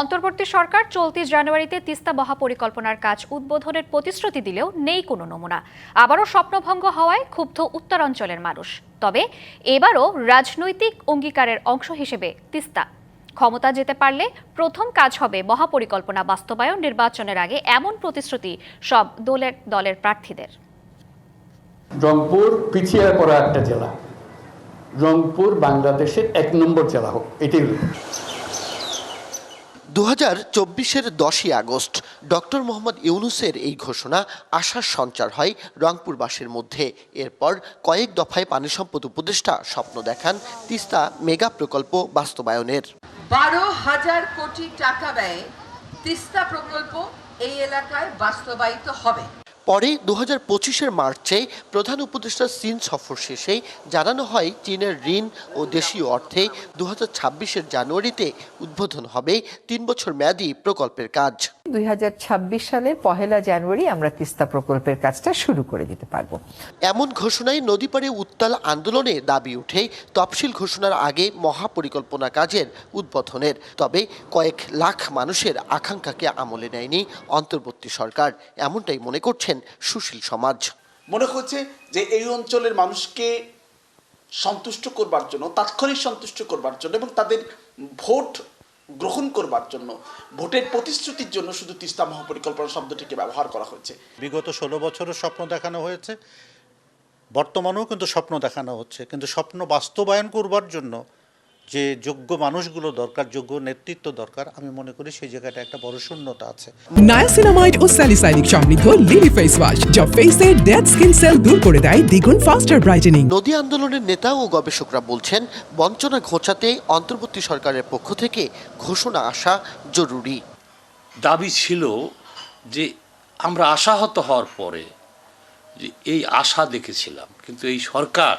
অন্তর্বর্তী সরকার চলতি জানুয়ারিতে তিস্তা মহাপরিকল্পনার কাজ উদ্বোধনের প্রতিশ্রুতি দিলেও নেই কোনো নমুনা। আবারও স্বপ্নভঙ্গ হওয়ায় ক্ষুব্ধ উত্তরাঞ্চলের মানুষ। তবে এবারও রাজনৈতিক অঙ্গীকারের অংশ হিসেবে তিস্তা ক্ষমতা যেতে পারলে প্রথম কাজ হবে মহাপরিকল্পনা বাস্তবায়ন। নির্বাচনের আগে এমন প্রতিশ্রুতি সব দলের প্রার্থীদের। রংপুর পিছিয়ে পড়া একটা জেলা, রংপুর বাংলাদেশের ১ নম্বর জেলা হোক, এটাই 2024-এর 10ই আগস্ট ডক্টর মোহাম্মদ ইউনূসের এই ঘোষণা আশার সঞ্চার হয় রংপুরবাসীর মধ্যে। এরপর কয়েক দফায় পানি সম্পদ উপদেষ্টা স্বপ্ন দেখান তিস্তা মেগা প্রকল্প বাস্তবায়নের। 12,000 কোটি টাকা ব্যয়ে তিস্তা প্রকল্প এই এলাকায় বাস্তবায়িত হবে। পরে 2025-এর মার্চে প্রধান উপদেষ্টা চীন সফর শেষে জানানো হয় চীনের ঋণ ও দেশীয় অর্থে 2026-এর জানুয়ারিতে উদ্বোধন হবে 3 বছর মেয়াদী প্রকল্পের কাজ। 2026 সালের 1 জানুয়ারি আমরা তিস্তা প্রকল্পের কাজটা শুরু করে দিতে পারবো। এমন ঘোষণায় নদীপাড়ে উত্তাল আন্দোলনে দাবি উঠে তফসিল ঘোষণার আগে মহাপরিকল্পনা কাজের উদ্বোধনের। তবে কয়েক লাখ মানুষের আকাঙ্ক্ষাকে আমলে নেয়নি অন্তর্বর্তী সরকার, এমনটাই মনে করছেন সুশীল সমাজ। মনে হচ্ছে যে এই অঞ্চলের মানুষকে সন্তুষ্ট করবার জন্য, তাৎক্ষণিক সন্তুষ্ট করবার জন্য এবং তাদের ভোট গ্রহণ করবার জন্য, ভোটের প্রতিশ্রুতির জন্য শুধু তিস্তা মহাপরিকল্পনা শব্দটিকে ব্যবহার করা হয়েছে। বিগত 16 বছরের স্বপ্ন দেখানো হয়েছে, বর্তমানেও কিন্তু স্বপ্ন দেখানো হচ্ছে, কিন্তু স্বপ্ন বাস্তবায়ন করবার জন্য যে যোগ্য মানুষগুলো দরকার, যোগ্য নেতৃত্ব দরকার, আমি মনে করি সেই জায়গাটা একটা বড় শূন্যতা আছে। নায়াসিনামাইড ও স্যালিসাইলিক সমৃদ্ধ লিলি ফেস ওয়াশ যা ফেসের ডেড স্কিন সেল দূর করে দেয় দ্বিগুণ ফাস্টার ব্রাইটেনিং। নদী আন্দোলনের নেতা ও গবেষকরা বলছেন বঞ্চনা ঘোচাতে অন্তর্বর্তী সরকারের পক্ষ থেকে ঘোষণা আসা জরুরি। দাবি ছিল যে আমরা আশাহত হওয়ার পরে যে এই আশা দেখেছিলাম, কিন্তু এই সরকার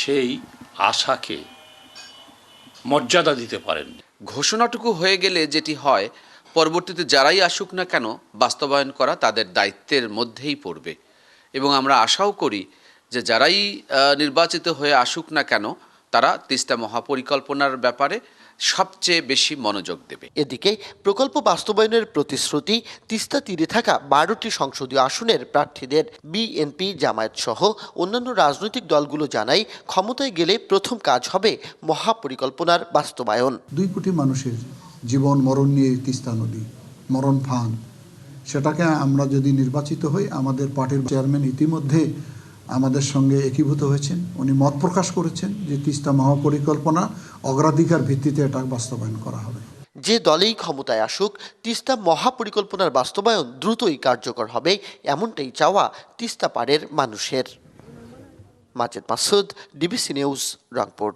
সেই আশাকে মর্যাদা দিতে পারেন। ঘোষণাটুকু হয়ে গেলে যেটি হয়, পরবর্তীতে যারাই আসুক না কেন বাস্তবায়ন করা তাদের দায়িত্বের মধ্যেই পড়বে। এবং আমরা আশাও করি যে যারাই নির্বাচিত হয়ে আসুক না কেন তারা তিস্তা মহাপরিকল্পনার ব্যাপারে সবচেয়ে বেশি মনোযোগ দেবে। এদিকে প্রকল্প বাস্তবায়নের প্রতিশ্রুতি তিস্তা তীরে থাকা 12টি সংসদীয় আসনের প্রার্থীদের। বিএনপি, জামায়াত সহ অন্যান্য রাজনৈতিক দলগুলো জানায় ক্ষমতায় গেলে প্রথম কাজ হবে মহাপরিকল্পনার বাস্তবায়ন। 2 কোটি মানুষের জীবন মরণ নিয়ে তিস্তা নদী, মরণ ফান, সেটাকে আমরা যদি নির্বাচিত হই, আমাদের পার্টির চেয়ারম্যান ইতিমধ্যে আমাদের সঙ্গে একীভূত হয়েছেন। উনি মত প্রকাশ করেছেন যে তিস্তা মহাপরিকল্পনা অগ্রাধিকার ভিত্তিতে এটা বাস্তবায়ন করা হবে। যে দলেই ক্ষমতায় আসুক, তিস্তা মহাপরিকল্পনার বাস্তবায়ন দ্রুতই কার্যকর হবে, এমনটাই চাওয়া তিস্তা পাড়ের মানুষের। Majed Masud, DBC news, Rangpur.